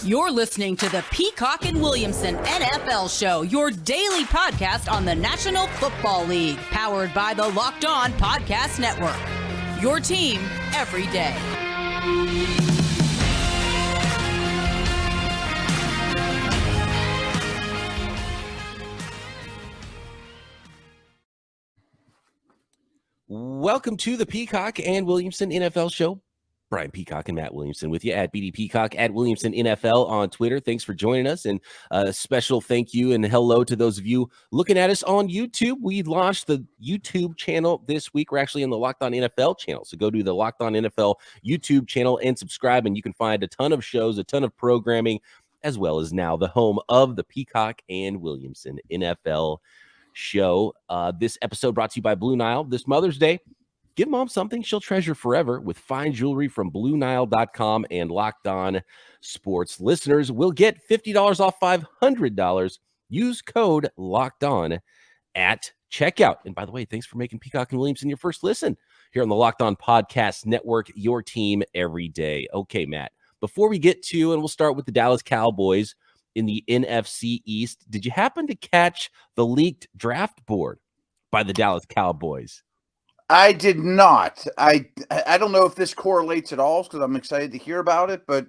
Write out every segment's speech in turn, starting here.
You're listening to the Peacock and Williamson NFL Show, your daily podcast on the National Football League, powered by the Locked On Podcast Network. Your team every day. Welcome to the Peacock and Williamson NFL Show. Brian Peacock and Matt Williamson with you at BD Peacock at Williamson NFL on Twitter. Thanks for joining us, and a special thank you and hello to those of you looking at us on YouTube. We launched the YouTube channel this week. We're actually on the Locked On NFL channel, so go to the Locked On NFL YouTube channel and subscribe, and you can find a ton of shows, a ton of programming, as well as now the home of the Peacock and Williamson NFL Show. This episode brought to you by Blue Nile. This Mother's Day, give mom something she'll treasure forever with fine jewelry from BlueNile.com, and Locked On Sports listeners will get $50 off $500. Use code Locked On at checkout. And by the way, thanks for making Peacock and Williamson your first listen here on the Locked On Podcast Network, your team every day. Okay, Matt, before we get to, and we'll start with the Dallas Cowboys in the NFC East, did you happen to catch the leaked draft board by the Dallas Cowboys? I did not. I don't know if this correlates at all because I'm excited to hear about it. But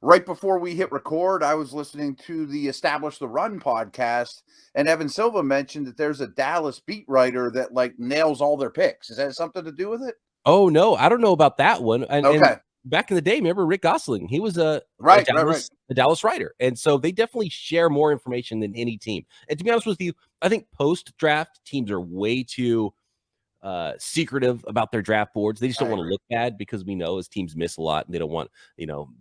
right before we hit record, I was listening to the Establish the Run podcast, and Evan Silva mentioned that there's a Dallas beat writer that nails all their picks. Is that something to do with it? Oh, no, I don't know about that one. Okay. And back in the day, remember Rick Gosling? He was a Dallas writer. And so they definitely share more information than any team. And to be honest with you, I think post-draft teams are way too secretive about their draft boards. They just don't want to look bad, because we know as teams miss a lot and they don't want,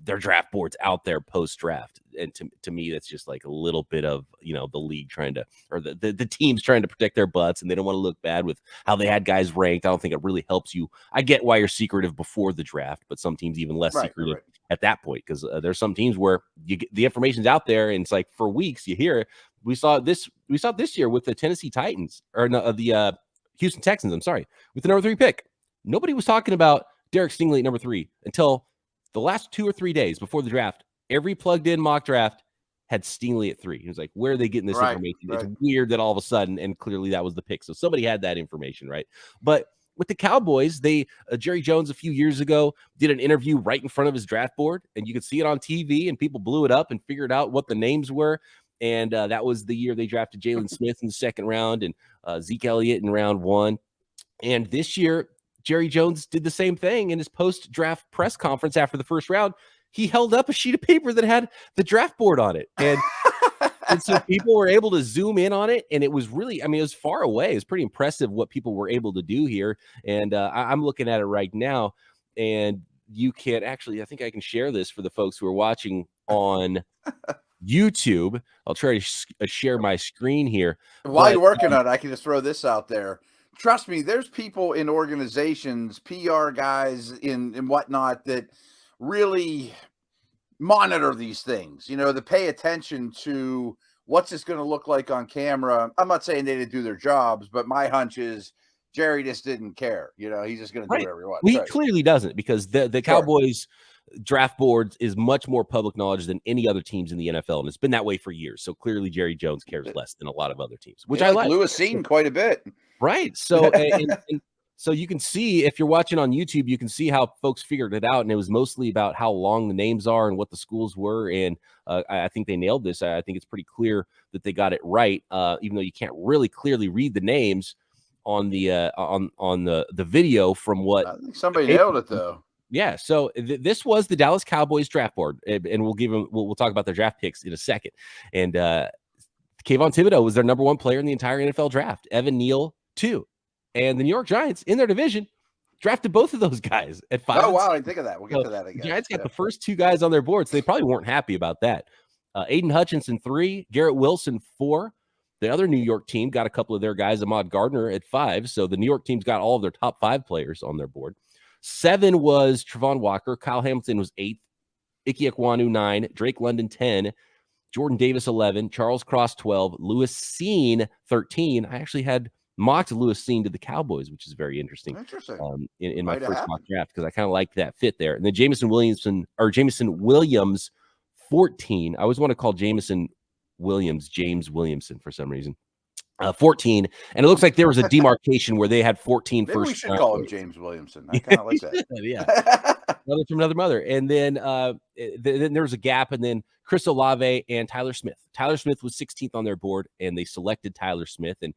their draft boards out there post-draft. And to me, that's just like a little bit of, the league trying to, or the teams trying to protect their butts, and they don't want to look bad with how they had guys ranked. I don't think it really helps you. I get why you're secretive before the draft, but some teams even less secretive at that point, because there's some teams where you get the information's out there and it's like for weeks you hear it. We saw this year with the Tennessee Titans, or no, the Houston Texans, with the number 3 pick. Nobody was talking about Derek Stingley at number 3 until the last 2 or 3 days before the draft. Every plugged-in mock draft had Stingley at 3. He was like, where are they getting this information? It's weird that all of a sudden, and clearly that was the pick. So somebody had that information, right? But with the Cowboys, Jerry Jones a few years ago did an interview right in front of his draft board, and you could see it on TV, and people blew it up and figured out what the names were. And that was the year they drafted Jalen Smith in the second round and Zeke Elliott in round 1. And this year, Jerry Jones did the same thing in his post-draft press conference after the first round. He held up a sheet of paper that had the draft board on it. And, and so people were able to zoom in on it. And it was really, it was far away. It's pretty impressive what people were able to do here. And I'm looking at it right now. And you can actually, I think I can share this for the folks who are watching on YouTube. I'll try to share my screen here. While you're working on it, I can just throw this out there. Trust me, there's people in organizations, PR guys and whatnot, that really monitor these things, to pay attention to what's this going to look like on camera. I'm not saying they didn't do their jobs, but my hunch is Jerry just didn't care. He's just going to do whatever he wants. Well, he clearly doesn't, because the Cowboys draft boards is much more public knowledge than any other teams in the NFL, and it's been that way for years. So clearly Jerry Jones cares less than a lot of other teams, which I like. Lewis seen quite a bit. Right. So and so you can see, if you're watching on YouTube, you can see how folks figured it out, and it was mostly about how long the names are and what the schools were, and I think they nailed this. I think it's pretty clear that they got it right, even though you can't really clearly read the names on the the video from what I think somebody nailed it though. Yeah, so this was the Dallas Cowboys draft board, and we'll talk about their draft picks in a second. And Kayvon Thibodeau was their number 1 player in the entire NFL draft. Evan Neal 2, and the New York Giants in their division drafted both of those guys at 5. Oh wow, I didn't think of that. We'll get to that again. The Giants got the first 2 guys on their board, so they probably weren't happy about that. Aiden Hutchinson 3, Garrett Wilson 4. The other New York team got a couple of their guys, Ahmad Gardner at 5. So the New York team's got all of their top 5 players on their board. 7 was Travon Walker. Kyle Hamilton was 8th. Ike Ekwonu 9. Drake London 10. Jordan Davis 11. Charles Cross 12. Lewis Cine 13. I actually had mocked Lewis Cine to the Cowboys, which is very interesting. In my first mock draft, because I kind of liked that fit there. And then Jameson Williams 14. I always want to call James Williamson for some reason. 14, and it looks like there was a demarcation where they had 14 Maybe first. We should call him James Williamson. I kind of like that. Yeah, brother from another mother. And then there was a gap, and then Chris Olave and Tyler Smith. Tyler Smith was 16th on their board, and they selected Tyler Smith. And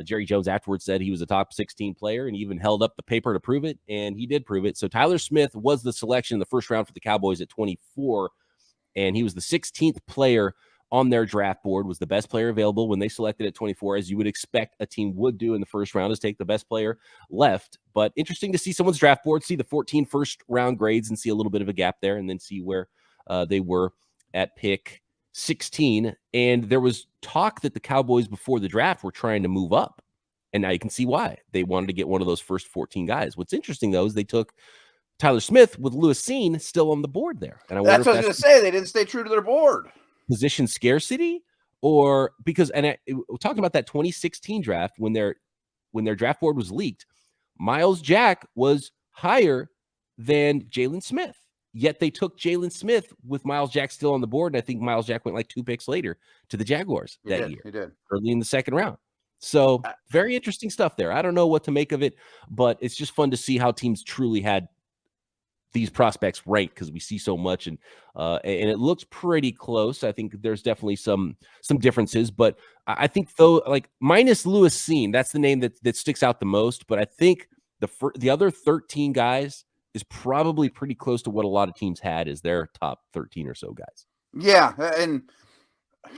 Jerry Jones afterwards said he was a top 16 player, and he even held up the paper to prove it, and he did prove it. So Tyler Smith was the selection in the first round for the Cowboys at 24, and he was the 16th player on their draft board, was the best player available when they selected at 24, as you would expect a team would do in the first round, is take the best player left. But interesting to see someone's draft board, see the 14 first round grades and see a little bit of a gap there, and then see where they were at pick 16. And there was talk that the Cowboys before the draft were trying to move up. And now you can see why. They wanted to get one of those first 14 guys. What's interesting, though, is they took Tyler Smith with Lewis Seen still on the board there. And that's what I was going to say. They didn't stay true to their board. Position scarcity, or because, and we're talking about that 2016 draft when their draft board was leaked, Miles Jack was higher than Jalen Smith, yet they took Jalen Smith with Miles Jack still on the board, and I think Miles Jack went like 2 picks later to the Jaguars that year. He did early in the second round. So very interesting stuff there. I don't know what to make of it, but it's just fun to see how teams truly had these prospects ranked, because we see so much, and it looks pretty close. I think there's definitely some differences, but I think, though, like minus Lewis Seen, that's the name that sticks out the most. But I think the other 13 guys is probably pretty close to what a lot of teams had as their top 13 or so guys. Yeah, and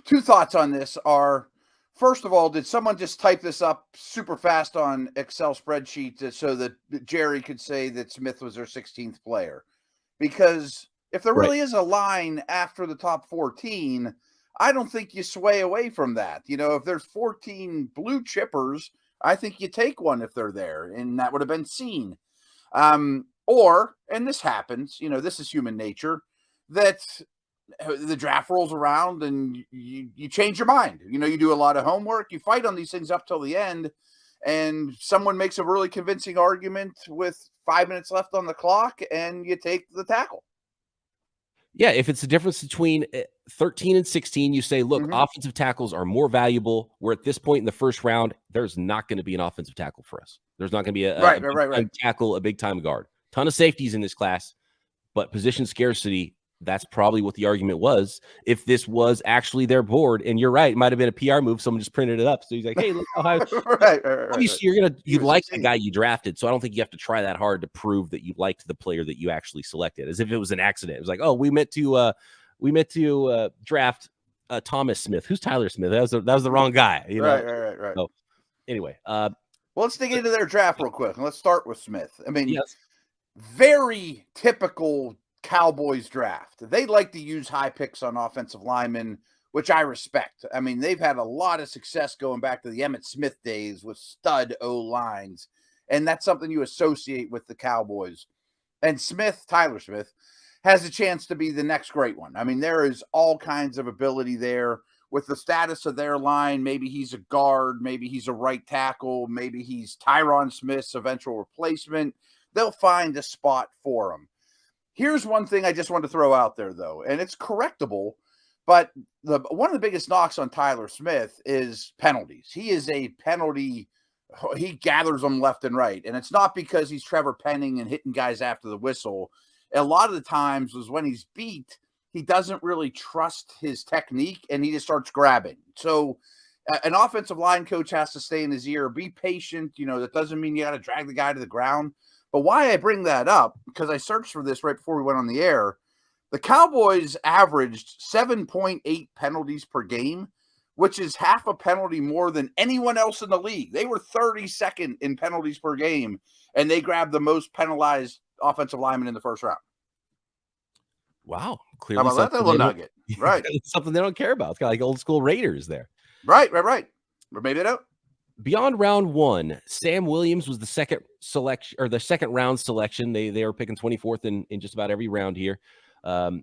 2 thoughts on this are, first of all, did someone just type this up super fast on Excel spreadsheet so that Jerry could say that Smith was their 16th player? Because if there really is a line after the top 14, I don't think you sway away from that. You know, if there's 14 blue chippers, I think you take one if they're there, and that would have been Seen. Or, and this happens, you know, this is human nature, that the draft rolls around and you change your mind. You know, you do a lot of homework, you fight on these things up till the end, and someone makes a really convincing argument with 5 minutes left on the clock, and you take the tackle. Yeah, if it's the difference between 13 and 16, you say, look, offensive tackles are more valuable. We're at this point in the first round, there's not going to be an offensive tackle for us. There's not going to be a big tackle, a big-time guard. Ton of safeties in this class, but position scarcity, that's probably what the argument was. If this was actually their board, and you're right, it might have been a PR move. Someone just printed it up. So he's like, hey, look how high. Obviously, you like the guy you drafted. So I don't think you have to try that hard to prove that you liked the player that you actually selected, as if it was an accident. It was like, oh, we meant to draft Thomas Smith. Who's Tyler Smith? That was the wrong guy. You know? Right. So anyway, well, let's dig into their draft real quick, and let's start with Smith. I mean, very typical Cowboys draft. They like to use high picks on offensive linemen, which I respect. I mean, they've had a lot of success going back to the Emmitt Smith days with stud O-lines, and that's something you associate with the Cowboys. And Tyler Smith, has a chance to be the next great one. I mean, there is all kinds of ability there with the status of their line. Maybe he's a guard, maybe he's a right tackle, maybe he's Tyron Smith's eventual replacement. They'll find a spot for him. Here's one thing I just want to throw out there, though, and it's correctable, but one of the biggest knocks on Tyler Smith is penalties. He is a penalty. He gathers them left and right, and it's not because he's Trevor Penning and hitting guys after the whistle. A lot of the times is when he's beat, he doesn't really trust his technique, and he just starts grabbing. So an offensive line coach has to stay in his ear, be patient. You know, that doesn't mean you got to drag the guy to the ground. But why I bring that up, because I searched for this right before we went on the air, the Cowboys averaged 7.8 penalties per game, which is half a penalty more than anyone else in the league. They were 32nd in penalties per game, and they grabbed the most penalized offensive lineman in the first round. Wow. Clearly, how about that little nugget? Right. Something they don't care about. It's kind of like old school Raiders there. Right. Or maybe they don't. Beyond round one, Sam Williams was the second round selection. They were picking 24th in just about every round here.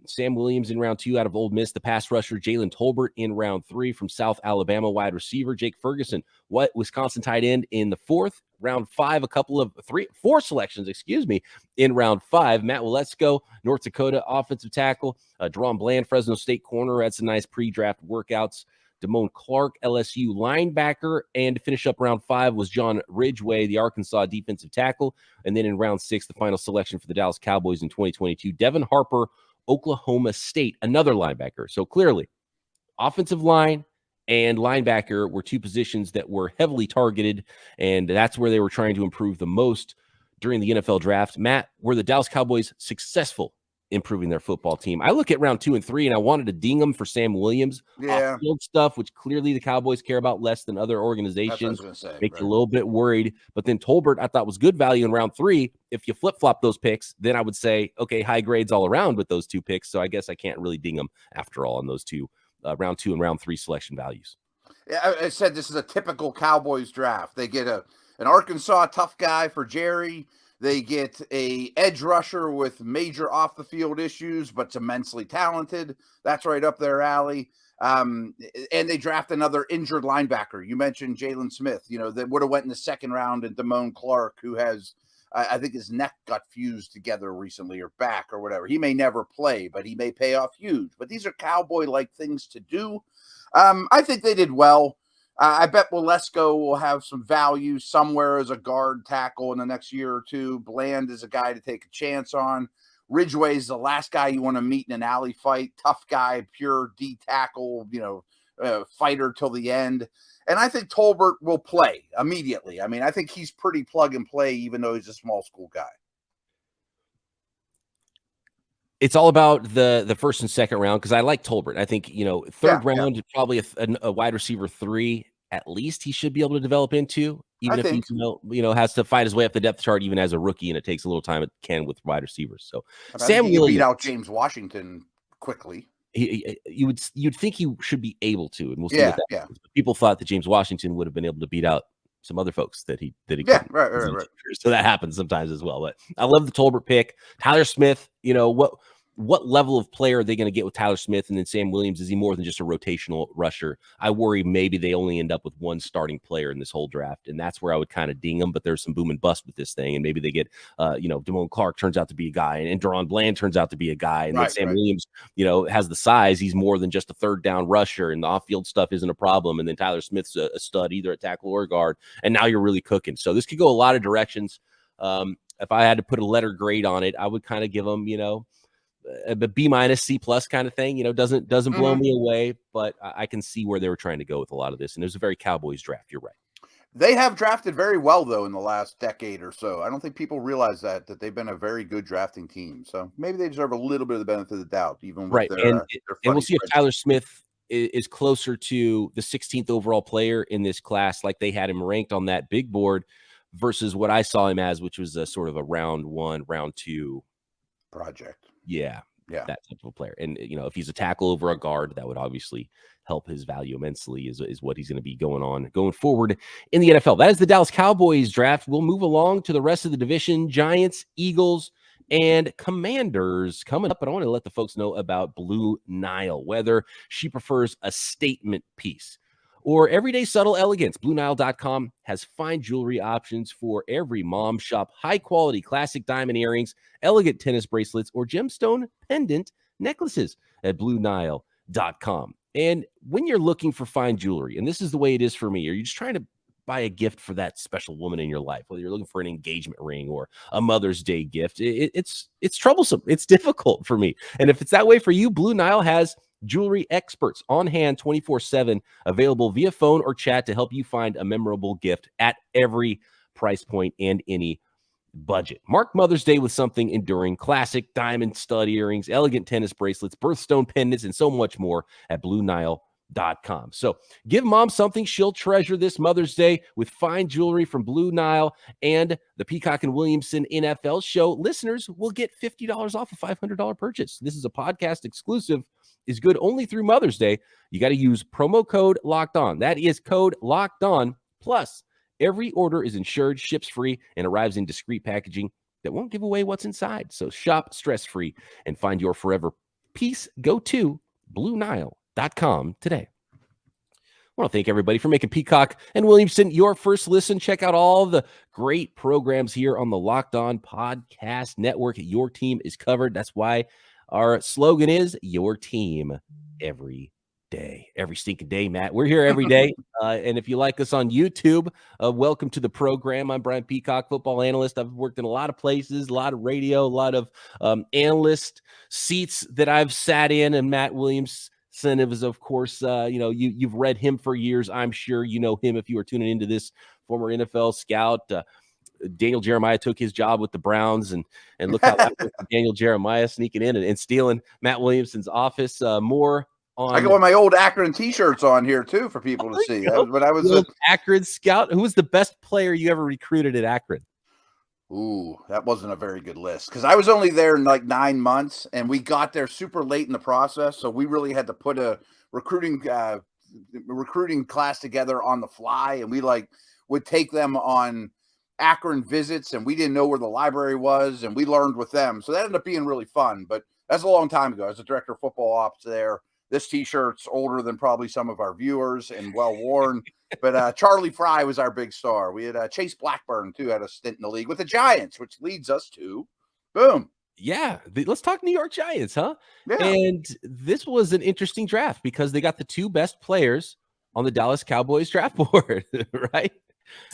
Sam Williams in round 2 out of Ole Miss, the pass rusher. Jalen Tolbert in round 3 from South Alabama, wide receiver. Jake Ferguson, Wisconsin tight end in the 4th. Round 5, four selections, in round 5. Matt Waletzko, North Dakota offensive tackle. Deron Bland, Fresno State corner. Had some nice pre-draft workouts. Damone Clark, LSU linebacker. And to finish up round 5 was John Ridgway, the Arkansas defensive tackle. And then in round 6, the final selection for the Dallas Cowboys in 2022, Devin Harper, Oklahoma State, another linebacker. So clearly, offensive line and linebacker were 2 positions that were heavily targeted, and that's where they were trying to improve the most during the NFL draft. Matt, were the Dallas Cowboys successful improving their football team? I look at round 2 and 3, and I wanted to ding them for Sam Williams. Off-field stuff, which clearly the Cowboys care about less than other organizations. Makes you a little bit worried. But then Tolbert, I thought was good value in round 3. If you flip-flop those picks, then I would say, okay, high grades all around with those 2 picks. So I guess I can't really ding them after all on those 2 round 2 and round 3 selection values. Yeah, I said this is a typical Cowboys draft. They get an Arkansas tough guy for Jerry. They get a edge rusher with major off the field issues, but's immensely talented. That's right up their alley. And they draft another injured linebacker. You mentioned Jalen Smith, that would have went in the 2nd round, and Damone Clark, who has, I think his neck got fused together recently, or back or whatever. He may never play, but he may pay off huge. But these are Cowboy-like things to do. I think they did well. I bet Waletzko will have some value somewhere as a guard tackle in the next year or 2. Bland is a guy to take a chance on. Ridgway is the last guy you want to meet in an alley fight. Tough guy, pure D tackle, fighter till the end. And I think Tolbert will play immediately. I mean, I think he's pretty plug and play, even though he's a small school guy. It's all about the 1st and 2nd round, because I like Tolbert. I think, 3rd round, probably a wide receiver 3 at least he should be able to develop into, even if he has to fight his way up the depth chart even as a rookie, and it takes a little time. It can with wide receivers. So Sam Williams beat out James Washington quickly. You'd think he should be able to, and we'll see what that happens. People thought that James Washington would have been able to beat out some other folks that he couldn't. Right. So that happens sometimes as well. But I love the Tolbert pick. Tyler Smith, what level of player are they going to get with Tyler Smith? And then Sam Williams, is he more than just a rotational rusher? I worry maybe they only end up with 1 starting player in this whole draft, and that's where I would kind of ding them. But there's some boom and bust with this thing, and maybe they get, Damone Clark turns out to be a guy, and Deron Bland turns out to be a guy, and then Sam Williams, has the size. He's more than just a 3rd down rusher, and the off-field stuff isn't a problem. And then Tyler Smith's a stud, either at tackle or guard, and now you're really cooking. So this could go a lot of directions. If I had to put a letter grade on it, I would kind of give them, a B-, C+ kind of thing, doesn't blow me away, but I can see where they were trying to go with a lot of this. And it was a very Cowboys draft. You're right. They have drafted very well, though, in the last decade or so. I don't think people realize that they've been a very good drafting team. So maybe they deserve a little bit of the benefit of the doubt, even with their and we'll see if Tyler Smith is closer to the 16th overall player in this class, like they had him ranked on that big board, versus what I saw him as, which was a sort of a round 1, round 2 project. Yeah, that type of a player. And, if he's a tackle over a guard, that would obviously help his value immensely, is what he's going to be going forward in the NFL. That is the Dallas Cowboys draft. We'll move along to the rest of the division. Giants, Eagles, and Commanders coming up. But I want to let the folks know about Blue Nile, whether she prefers a statement piece or everyday subtle elegance. BlueNile.com has fine jewelry options for every mom. Shop high-quality classic diamond earrings, elegant tennis bracelets, or gemstone pendant necklaces at BlueNile.com. And when you're looking for fine jewelry, and this is the way it is for me, are you just trying to buy a gift for that special woman in your life, whether you're looking for an engagement ring or a Mother's Day gift, it's troublesome. It's difficult for me. And if it's that way for you, Blue Nile has jewelry experts on hand 24/7, available via phone or chat to help you find a memorable gift at every price point and any budget. Mark Mother's Day with something enduring: classic diamond stud earrings, elegant tennis bracelets, birthstone pendants, and so much more at BlueNile.com. So give mom something she'll treasure this Mother's Day with fine jewelry from Blue Nile and the Peacock and Williamson NFL Show. Listeners will get $50 off a $500 purchase. This is a podcast exclusive, is good only through Mother's Day. You got to use promo code Locked On. That is code Locked On. Plus, every order is insured, ships free, and arrives in discreet packaging. that won't give away what's inside. So shop stress-free and find your forever peace. Go to BlueNile.com today. I want to thank everybody for making Peacock and Williamson your first listen. Check out all the great programs here on the Locked On Podcast Network. Your team is covered. That's why our slogan is your team every day. Every stinking day, Matt. We're here every day. And if you like us on YouTube, welcome to the program. I'm Brian Peacock, football analyst. I've worked in a lot of places, a lot of radio, a lot of analyst seats that I've sat in. And Matt Williams is, of course, you've read him for years. I'm sure you know him if you were tuning into this, former NFL scout. Daniel Jeremiah took his job with the Browns, and look how that was Daniel Jeremiah sneaking in and stealing Matt Williamson's office. More on. I got one of my old Akron T-shirts on here too for people to see. When I was an Akron scout, who was the best player you ever recruited at Akron? Ooh, that wasn't a very good list because I was only there in like 9 months, and we got there super late in the process, so we really had to put a recruiting class together on the fly, and we would take them on Akron visits, and we didn't know where the library was, and we learned with them, so that ended up being really fun. But that's a long time ago. I was the director of football ops there. This T-shirt's older than probably some of our viewers and well worn. But Charlie Fry was our big star. We had Chase Blackburn, too, had a stint in the league with the Giants, which leads us to, boom. Yeah, let's talk New York Giants, huh? Yeah. And this was an interesting draft because they got the two best players on the Dallas Cowboys draft board, right?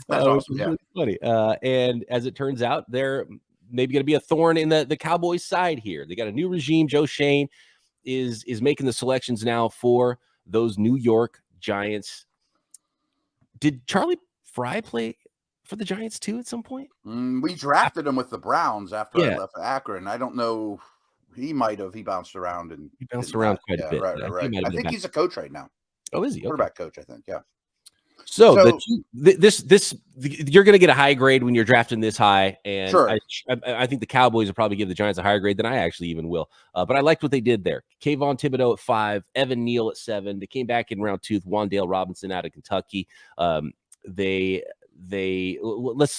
That's awesome, yeah. Really funny. And as it turns out, they're maybe going to be a thorn in the Cowboys' side here. They got a new regime. Joe Shane is making the selections now for those New York Giants. Did Charlie Fry play for the Giants too at some point? We drafted him with the Browns after I left Akron. I don't know. He might have. He bounced around quite a bit. Right. I think he's a coach right now. Oh, is he? Quarterback coach, I think. Yeah. So this you're going to get a high grade when you're drafting this high, and sure. I think the Cowboys will probably give the Giants a higher grade than I actually even will. But I liked what they did there. Kayvon Thibodeau at 5, Evan Neal at 7. They came back in round 2 with Wendell Robinson out of Kentucky. Let's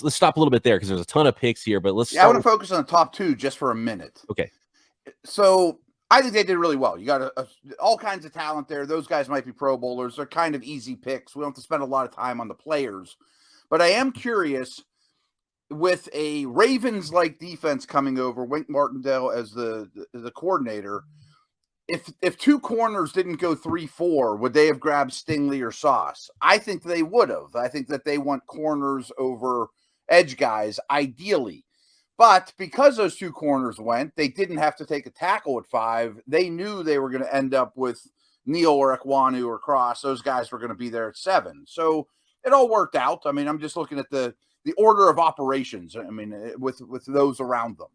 stop a little bit there because there's a ton of picks here. But I want to focus on the top 2 just for a minute. Okay. So I think they did really well. You got all kinds of talent there. Those guys might be Pro Bowlers. They're kind of easy picks. We don't have to spend a lot of time on the players. But I am curious, with a Ravens-like defense coming over, Wink Martindale as the coordinator, if 2 corners didn't go 3-4, would they have grabbed Stingley or Sauce? I think they would have. I think that they want corners over edge guys, ideally. But because those 2 corners went, they didn't have to take a tackle at 5. They knew they were going to end up with Neal or Ekwonu or Cross. Those guys were going to be there at 7. So it all worked out. I mean, I'm just looking at the order of operations. I mean, with those around them.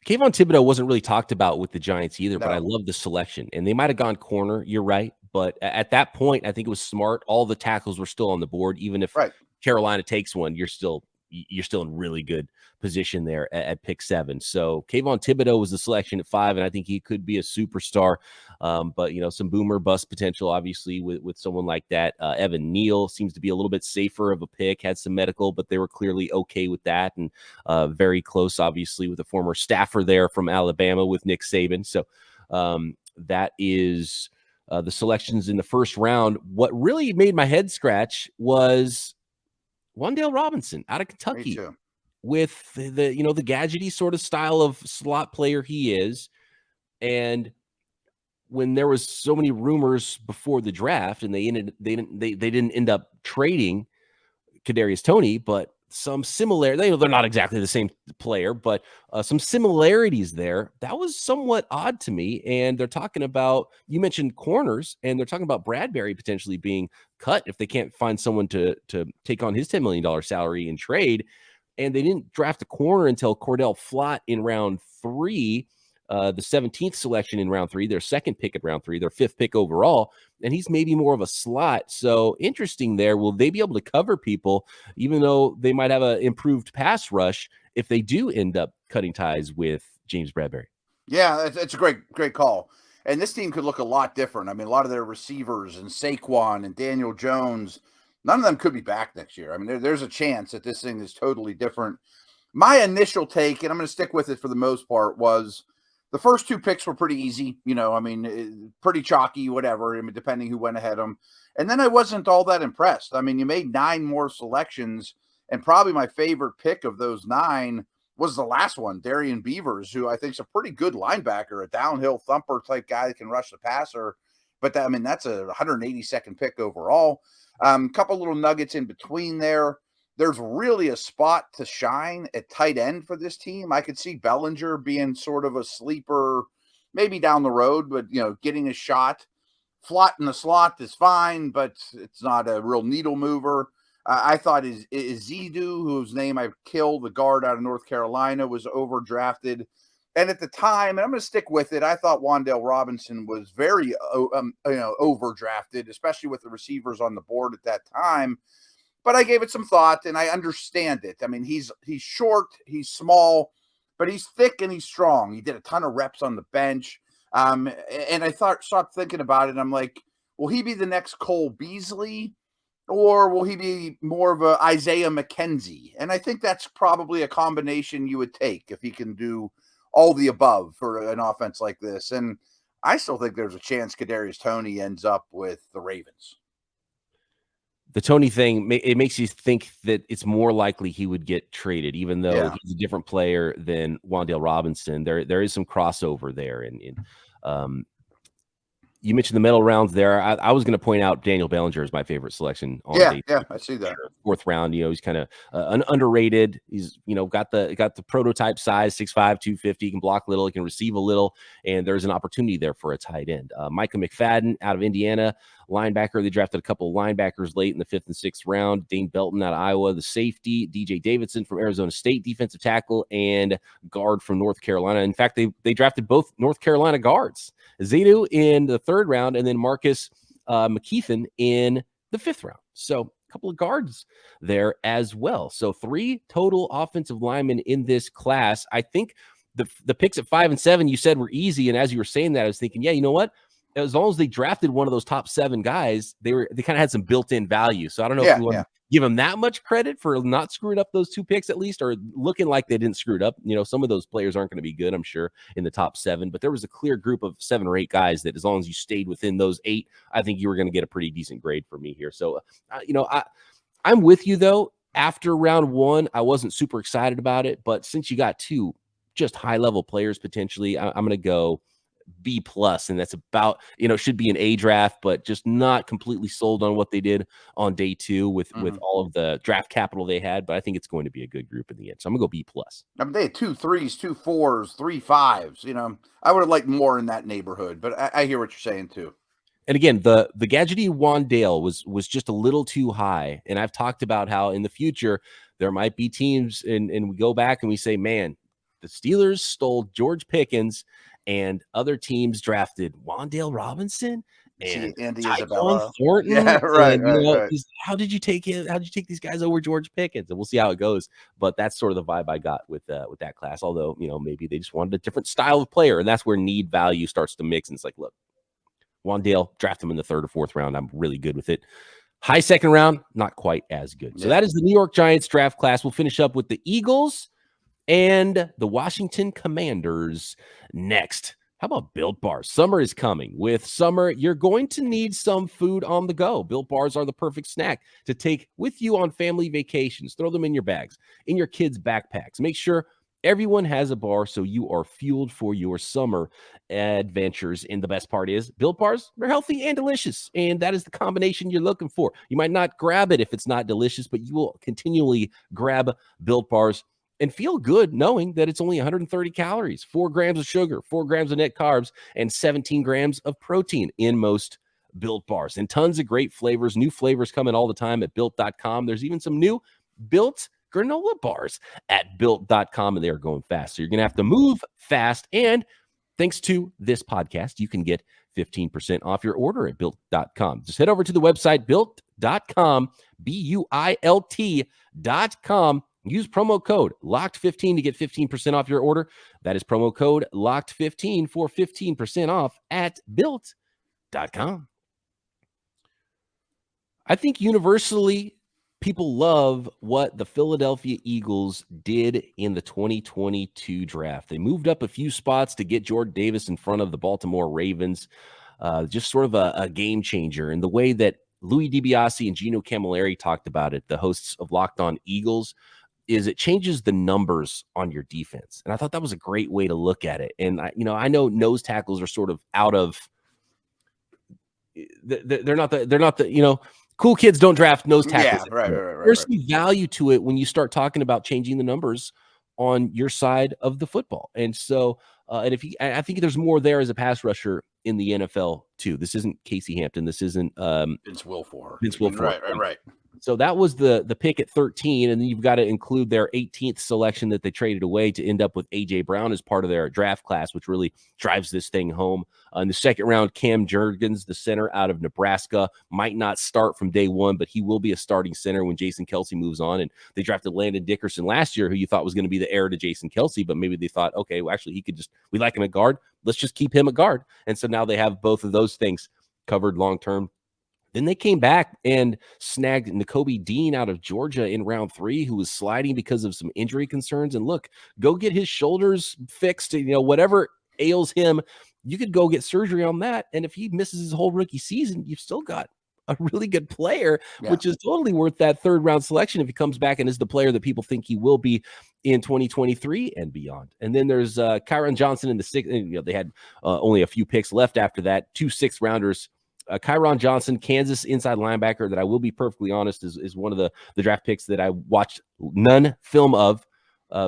Kayvon Thibodeau wasn't really talked about with the Giants either, No. but I love the selection. And they might have gone corner. You're right. But at that point, I think it was smart. All the tackles were still on the board. Even if Carolina takes one, you're still in really good position there at pick 7. So Kayvon Thibodeau was the selection at 5, and I think he could be a superstar. But some boomer bust potential, obviously, with someone like that. Evan Neal seems to be a little bit safer of a pick, had some medical, but they were clearly okay with that, and very close, obviously, with a former staffer there from Alabama with Nick Saban. So that is the selections in the first round. What really made my head scratch was Wendell Robinson out of Kentucky with the gadgety sort of style of slot player he is. And when there was so many rumors before the draft and they didn't end up trading Kadarius Toney, but some similarity, they're not exactly the same player, but some similarities there. That was somewhat odd to me. And they're talking about, you mentioned corners, and they're talking about Bradbury potentially being cut if they can't find someone to take on his $10 million salary in trade. And they didn't draft a corner until Cordell Flott in round 3, the 17th selection in round 3, their second pick at round 3, their 5th pick overall. And he's maybe more of a slot. So interesting there. Will they be able to cover people, even though they might have an improved pass rush, if they do end up cutting ties with James Bradbury? Yeah, it's a great call. And this team could look a lot different. I mean, a lot of their receivers and Saquon and Daniel Jones, none of them could be back next year. I mean, there's a chance that this thing is totally different. My initial take, and I'm going to stick with it for the most part, was the first two picks were pretty easy. Pretty chalky, whatever, depending who went ahead of them. And then I wasn't all that impressed. You made 9 more selections, and probably my favorite pick of those 9 was the last one, Darian Beavers, who I think is a pretty good linebacker, a downhill thumper type guy that can rush the passer. But that's a 182nd pick overall. Couple little nuggets in between there. There's really a spot to shine at tight end for this team. I could see Ballinger being sort of a sleeper, maybe down the road, but getting a shot. Flott in the slot is fine, but it's not a real needle mover. I thought Izidu, whose name I've killed, the guard out of North Carolina, was overdrafted. And at the time, and I'm going to stick with it, I thought Wendell Robinson was very overdrafted, especially with the receivers on the board at that time. But I gave it some thought, and I understand it. He's short, he's small, but he's thick and he's strong. He did a ton of reps on the bench. And I started thinking about it. I'm like, will he be the next Cole Beasley, or will he be more of a Isaiah McKenzie? And I think that's probably a combination you would take if he can do all the above for an offense like this. And I still think there's a chance Kadarius Toney ends up with the Ravens. The Toney thing, it makes you think that it's more likely he would get traded, even though he's a different player than Wendell Robinson. There is some crossover there. And you mentioned the middle rounds there. I was going to point out Daniel Ballinger is my favorite selection. I see that. 4th round. He's kind of underrated. He's got the prototype size, 6'5", 250. He can block little. He can receive a little, and there's an opportunity there for a tight end. Micah McFadden out of Indiana, linebacker. They drafted a couple of linebackers late in the 5th and 6th round. Dane Belton out of Iowa, the safety. DJ Davidson from Arizona State, defensive tackle, and guard from North Carolina. In fact, they drafted both North Carolina guards. Zenu in the 3rd round, and then Marcus McKeithen in the 5th round. So a couple of guards there as well. So 3 total offensive linemen in this class. I think the picks at 5 and 7 you said were easy, and as you were saying that, I was thinking, you know what? As long as they drafted one of those top 7 guys, they kind of had some built-in value. So I don't know if you want to give them that much credit for not screwing up those 2 picks at least, or looking like they didn't screw it up. Some of those players aren't going to be good, I'm sure, in the top 7, but there was a clear group of 7 or 8 guys that as long as you stayed within those 8, I think you were going to get a pretty decent grade for me here. So, I'm with you though. After round 1, I wasn't super excited about it, but since you got 2 just high-level players potentially, I'm going to go B+, and that's about, should be an A draft, but just not completely sold on what they did on day 2 with all of the draft capital they had. But I think it's going to be a good group in the end. So I'm gonna go B+. They had 2 3s, 2 4s, 3 5s. I would have liked more in that neighborhood, but I hear what you're saying too. And again, the gadgety Wandale was just a little too high. And I've talked about how in the future there might be teams, and we go back and we say, man, the Steelers stole George Pickens, and other teams drafted Wendell Robinson and Andy Tyquan Thornton. Yeah, right. How did you take it? How did you take these guys over George Pickens? And we'll see how it goes. But that's sort of the vibe I got with that class. Although, maybe they just wanted a different style of player, and that's where need value starts to mix. And it's like, look, Wandale, draft him in the 3rd or 4th round. I'm really good with it. High 2nd round, not quite as good. So that is the New York Giants draft class. We'll finish up with the Eagles and the Washington Commanders next. How about Built Bars? Summer is coming. With summer, you're going to need some food on the go. Built Bars are the perfect snack to take with you on family vacations. Throw them in your bags, in your kids' backpacks. Make sure everyone has a bar so you are fueled for your summer adventures. And the best part is, Built Bars are healthy and delicious. And that is the combination you're looking for. You might not grab it if it's not delicious, but you will continually grab Built Bars and feel good knowing that it's only 130 calories, 4 grams of sugar, 4 grams of net carbs, and 17 grams of protein in most Built Bars. And tons of great flavors. New flavors coming all the time at Built.com. There's even some new Built granola bars at Built.com, and they are going fast. So you're going to have to move fast. And thanks to this podcast, you can get 15% off your order at Built.com. Just head over to the website, Built.com, BUILT.com. Use promo code LOCKED15 to get 15% off your order. That is promo code LOCKED15 for 15% off at Built.com. I think universally people love what the Philadelphia Eagles did in the 2022 draft. They moved up a few spots to get Jordan Davis in front of the Baltimore Ravens. Just sort of a game changer. And the way that Louis DiBiase and Gino Camilleri talked about it, the hosts of Locked On Eagles, is it changes the numbers on your defense. And I thought that was a great way to look at it. And I know nose tackles are sort of out of they're not the cool kids don't draft nose tackles. Yeah, right. There's some value to it when you start talking about changing the numbers on your side of the football. And so, I think there's more there as a pass rusher in the NFL too. This isn't Casey Hampton. This isn't Vince Wilfork. Right. So that was the pick at 13, and then you've got to include their 18th selection that they traded away to end up with A.J. Brown as part of their draft class, which really drives this thing home. In the second round, Cam Jurgens, the center out of Nebraska, might not start from day one, but he will be a starting center when Jason Kelce moves on. And they drafted Landon Dickerson last year, who you thought was going to be the heir to Jason Kelce, but maybe they thought, okay, well, actually, we like him at guard. Let's just keep him at guard. And so now they have both of those things covered long-term. Then they came back and snagged Nakobe Dean out of Georgia in round 3, who was sliding because of some injury concerns. And look, go get his shoulders fixed. Whatever ails him, you could go get surgery on that. And if he misses his whole rookie season, you've still got a really good player, which is totally worth that third round selection if he comes back and is the player that people think he will be in 2023 and beyond. And then there's Kyron Johnson in the 6th. They had only a few picks left after that, 2 6th rounders. Kyron Johnson, Kansas inside linebacker, that I will be perfectly honest is one of the draft picks that I watched none film of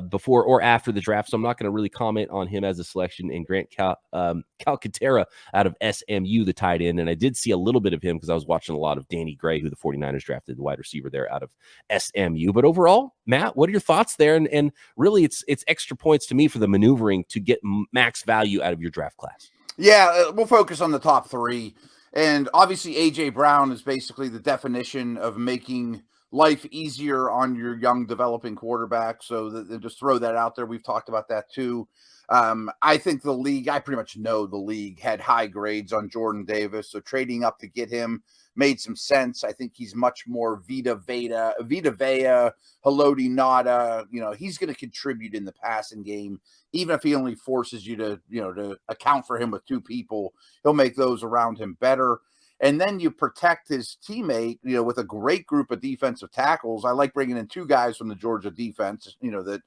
before or after the draft. So I'm not going to really comment on him as a selection. And Grant Calcaterra out of SMU, the tight end. And I did see a little bit of him because I was watching a lot of Danny Gray, who the 49ers drafted, the wide receiver there out of SMU. But overall, Matt, what are your thoughts there? And really, it's extra points to me for the maneuvering to get max value out of your draft class. Yeah, we'll focus on the top 3. And obviously, A.J. Brown is basically the definition of making life easier on your young developing quarterback. So just throw that out there. We've talked about that too. I think the league, I pretty much know the league had high grades on Jordan Davis. So trading up to get him made some sense. I think he's much more Vita Vea, Haloti Ngata. He's going to contribute in the passing game. Even if he only forces you to account for him with 2 people, he'll make those around him better. And then you protect his teammate, with a great group of defensive tackles. I like bringing in 2 guys from the Georgia defense, that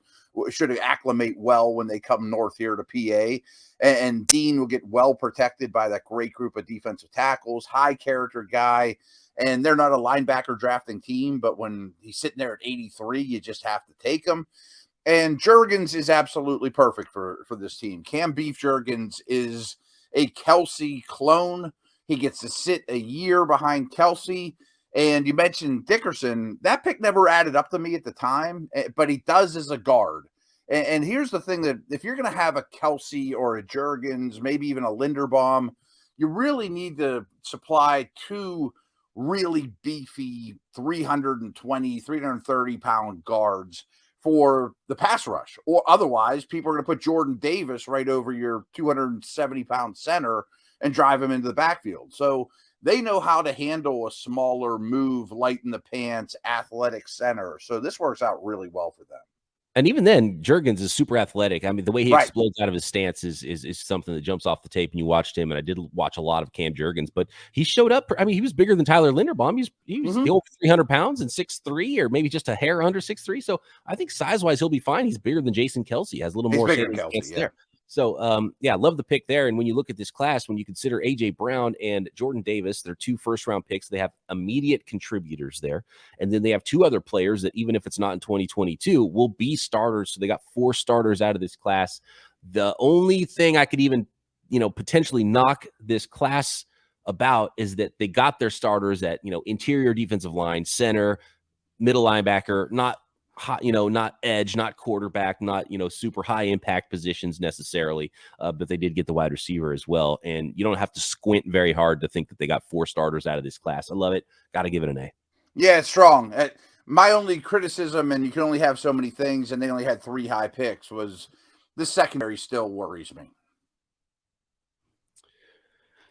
should acclimate well when they come north here to PA. And Dean will get well protected by that great group of defensive tackles, high character guy. And they're not a linebacker drafting team, but when he's sitting there at 83, you just have to take him. And Jurgens is absolutely perfect for this team. Cam Beef Jurgens is a Kelce clone. He gets to sit a year behind Kelce. And you mentioned Dickerson. That pick never added up to me at the time, but he does as a guard. And here's the thing, that if you're going to have a Kelce or a Jurgens, maybe even a Linderbaum, you really need to supply 2 really beefy 320, 330-pound guards for the pass rush. Or otherwise, people are going to put Jordan Davis right over your 270-pound center and drive him into the backfield. So they know how to handle a smaller move, light in the pants, athletic center. So this works out really well for them. And even then, Jurgens is super athletic. I mean, the way he explodes out of his stance is something that jumps off the tape. And you watched him, and I did watch a lot of Cam Jurgens, but he showed up. I mean, he was bigger than Tyler Linderbaum. He was over 300 pounds and 6'3", or maybe just a hair under 6'3". So I think size-wise, he'll be fine. He's bigger than Jason Kelce. Has a little more stance there. So, I love the pick there. And when you look at this class, when you consider A.J. Brown and Jordan Davis, they're 2 first-round picks. They have immediate contributors there. And then they have 2 other players that, even if it's not in 2022, will be starters. So they got 4 starters out of this class. The only thing I could even, potentially knock this class about is that they got their starters at, interior defensive line, center, middle linebacker, not edge, not quarterback, not, super high impact positions necessarily. But they did get the wide receiver as well. And you don't have to squint very hard to think that they got 4 starters out of this class. I love it. Got to give it an A. Yeah, it's strong. My only criticism, and you can only have so many things, and they only had 3 high picks, was the secondary still worries me.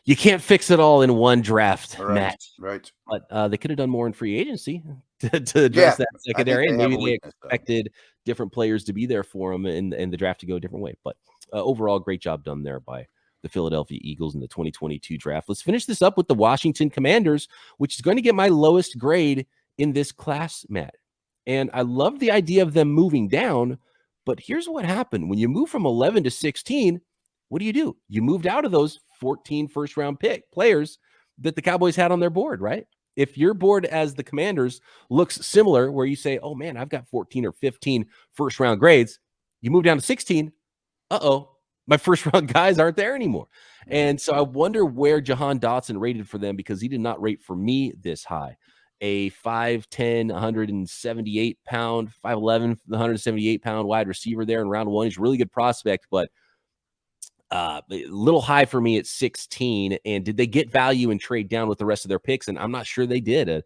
You can't fix it all in one draft, right, Matt. Right. But they could have done more in free agency to address that secondary, and maybe they expected different players to be there for them and the draft to go a different way. But overall, great job done there by the Philadelphia Eagles in the 2022 draft. Let's finish this up with the Washington Commanders, which is going to get my lowest grade in this class, Matt. And I love the idea of them moving down, but here's what happened. When you move from 11 to 16, what do? You moved out of those 14 first-round pick players that the Cowboys had on their board, right? If your board as the Commanders looks similar, where you say, oh, man, I've got 14 or 15 first-round grades, you move down to 16, my first-round guys aren't there anymore. And so I wonder where Jahan Dotson rated for them, because he did not rate for me this high. A 5'10", 178-pound, 5'11", 178-pound wide receiver there in round one. He's a really good prospect, but a little high for me at 16. And did they get value and trade down with the rest of their picks? And I'm not sure they did.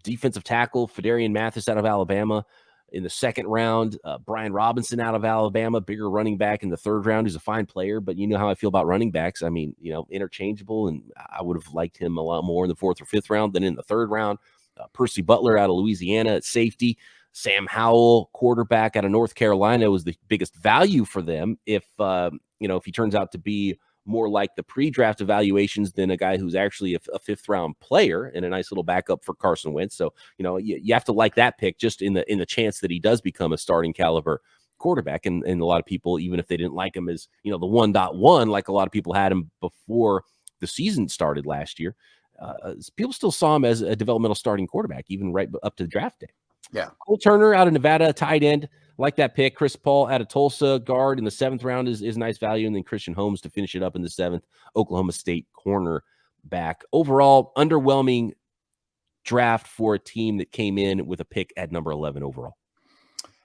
Defensive tackle, Fedarian Mathis out of Alabama in the second round, Brian Robinson out of Alabama, bigger running back in the third round, who's a fine player, but you know how I feel about running backs. I mean, interchangeable, and I would have liked him a lot more in the fourth or fifth round than in the third round. Percy Butler out of Louisiana at safety. Sam Howell, quarterback out of North Carolina, was the biggest value for them if he turns out to be more like the pre-draft evaluations than a guy who's actually a fifth-round player and a nice little backup for Carson Wentz. So, you have to like that pick just in the chance that he does become a starting caliber quarterback. And a lot of people, even if they didn't like him as, the 1.1, like a lot of people had him before the season started last year, people still saw him as a developmental starting quarterback, even right up to the draft day. Yeah. Cole Turner out of Nevada, tight end. Like that pick. Chris Paul out of Tulsa, guard in the seventh round is nice value. And then Christian Holmes to finish it up in the seventh, Oklahoma State cornerback. Overall, underwhelming draft for a team that came in with a pick at number 11 overall.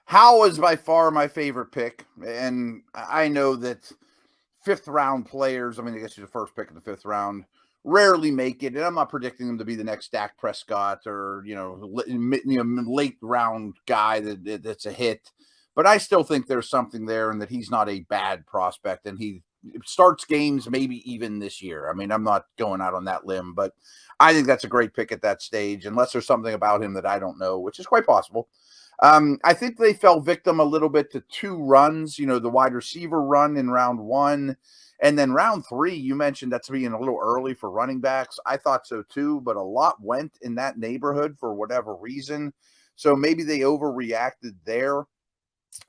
Howell is by far my favorite pick. And I know that fifth round players, I guess he's the first pick in the fifth round, rarely make it. And I'm not predicting him to be the next Dak Prescott or, late round guy that's a hit. But I still think there's something there and that he's not a bad prospect. And he starts games maybe even this year. I'm not going out on that limb, but I think that's a great pick at that stage, unless there's something about him that I don't know, which is quite possible. I think they fell victim a little bit to two runs, the wide receiver run in round one. And then round three, you mentioned that's being a little early for running backs. I thought so too, but a lot went in that neighborhood for whatever reason. So maybe they overreacted there.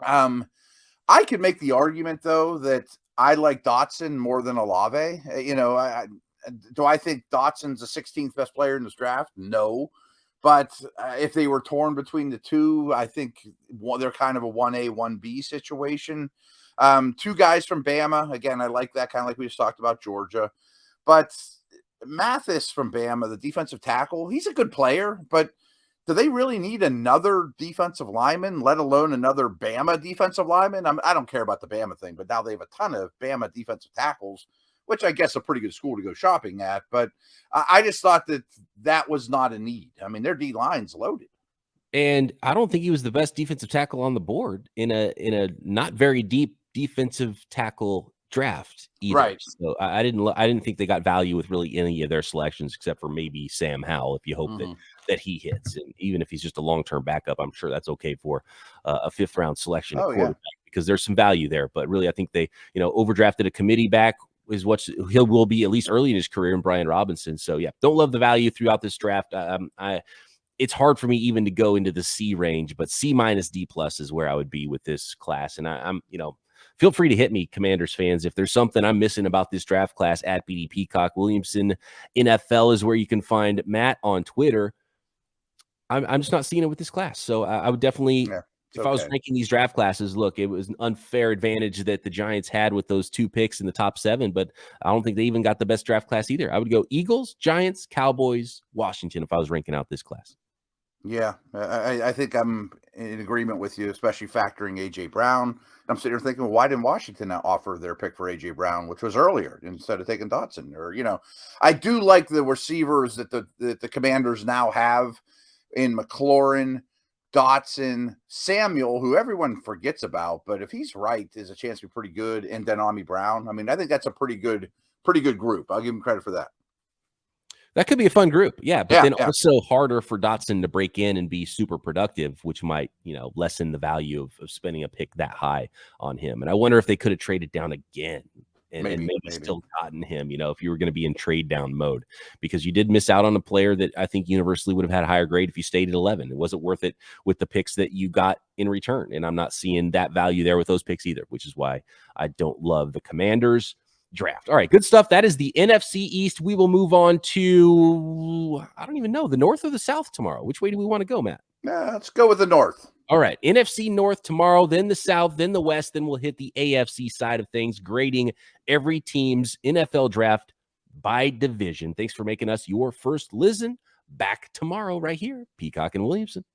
I could make the argument, though, that I like Dotson more than Olave. Do I think Dotson's the 16th best player in this draft? No. But if they were torn between the two, I think they're kind of a 1A, 1B situation. Two guys from Bama. Again, I like that, kind of like we just talked about Georgia. But Mathis from Bama, the defensive tackle, he's a good player, but do they really need another defensive lineman, let alone another Bama defensive lineman? I don't care about the Bama thing, but now they have a ton of Bama defensive tackles, which I guess a pretty good school to go shopping at. But I just thought that was not a need. Their D-line's loaded. And I don't think he was the best defensive tackle on the board in a not very deep defensive tackle draft either. Right. So I didn't think they got value with really any of their selections except for maybe Sam Howell, if you hope that he hits. And even if he's just a long-term backup, I'm sure that's okay for a fifth round selection at quarterback, because there's some value there. But really, I think they, overdrafted a committee back is what he will be at least early in his career in Brian Robinson. So yeah, don't love the value throughout this draft. It's hard for me even to go into the C range, but C minus D plus is where I would be with this class. And I'm feel free to hit me, Commanders fans. If there's something I'm missing about this draft class, at BD Peacock Williamson NFL is where you can find Matt on Twitter. I'm just not seeing it with this class. So I would definitely, if I was ranking these draft classes, look, it was an unfair advantage that the Giants had with those two picks in the top 7, but I don't think they even got the best draft class either. I would go Eagles, Giants, Cowboys, Washington if I was ranking out this class. Yeah, I think I'm in agreement with you, especially factoring A.J. Brown. I'm sitting here thinking, well, why didn't Washington offer their pick for A.J. Brown, which was earlier, instead of taking Dotson? Or, I do like the receivers that the Commanders now have in McLaurin, Dotson, Samuel, who everyone forgets about, but if he's right, there's a chance to be pretty good, and Denami Brown. I think that's a pretty good group. I'll give him credit for that. That could be a fun group. Yeah. But then also harder for Dotson to break in and be super productive, which might, lessen the value of spending a pick that high on him. And I wonder if they could have traded down again and maybe still gotten him, if you were going to be in trade down mode, because you did miss out on a player that I think universally would have had a higher grade if you stayed at 11. It wasn't worth it with the picks that you got in return. And I'm not seeing that value there with those picks either, which is why I don't love the Commanders draft. All right, good stuff. That is the NFC East. We will move on to, I don't even know, the North or the South tomorrow. Which way do we want to go, Matt? Let's go with the North. All right, NFC North tomorrow, then the South, then the West, then we'll hit the AFC side of things, grading every team's NFL draft by division. Thanks for making us your first listen. Back tomorrow right here, Peacock and Williamson.